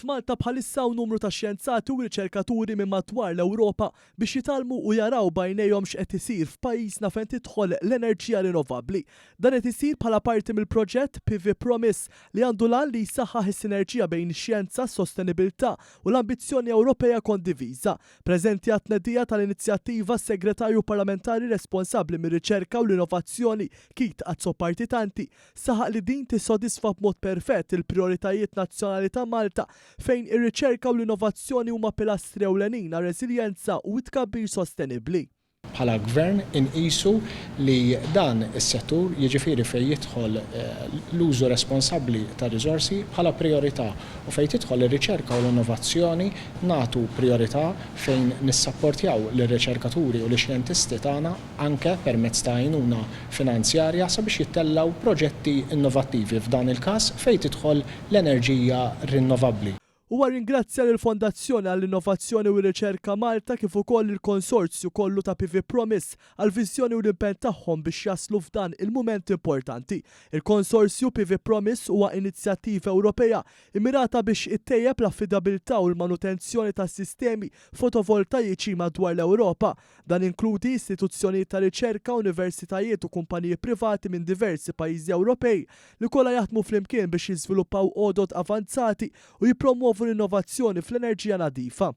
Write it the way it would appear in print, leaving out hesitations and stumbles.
F'Malta bħalissa hawn numru ta' xjenzati u riċerkaturi minn madwar l-Ewropa biex jitalmu u jaraw bajnejhom x'qed isir f'pajjiżna fejn tidħol l-enerġija rinnovabbli. Dan qed isir bħala parti mill-proġett PV Promise li għandu lan li jsaħħaħ is-sinerġija bejn ix-xjenza, s-sostenibilità u l-ambizzjoni Ewropea kondiviża. Preżenti għat-tnedija tal-inizjattiva s-Segretarju Parlamentari responsabbli mir-riċerka u l-innovazzjoni Kit Azzopartitanti saħaq li din tissodisfa b'mod perfett il-prijoritajiet nazzjonali ta' Malta fejn ir-riċerka u l-innovazzjoni huma pilastri ewlenin għal reżiljenza u tkabbir sostenibbli. Bħala gvern inqisu li dan is-settur jiġifieri fejn jidħol l-użu responsabbli ta' riżorsi bħala priorità u fejn tidħol ir-riċerka u l-innovazzjoni nagħtu priorità fejn nissapportjaw lir-riċerkaturi u l-xjentisti tagħna anke permezz ta' għajnuna finanzjarja sabiex jittellaw proġetti innovattivi f'dan il-każ fejn tidħol l-enerġija rinnovabbli. Huwa ringrazzja lill-Fondazzjoni għall-Innovazzjoni u r-Riċerka Malta kif ukoll il-konsorzju kollu ta' PV Promise għall-viżjoni u l-impenn tagħhom biex jaslu f'dan il-mument importanti. Il-konsorzju PV Promise huwa inizjattiva Ewropea immirata biex ittejjeb l-affidabilità u l-manutenzjoni ta' sistemi fotovoltaiċi madwar l-Ewropa. Dan inkludi istituzzjonijiet ta' riċerka, universitajiet u kumpaniji privati minn diversi pajjiżi Ewropej li kollha jaħdmu flimkien biex jiżviluppaw għodod avanzati u jippromovu l-innovazzjoni fl-enerġija nadifa.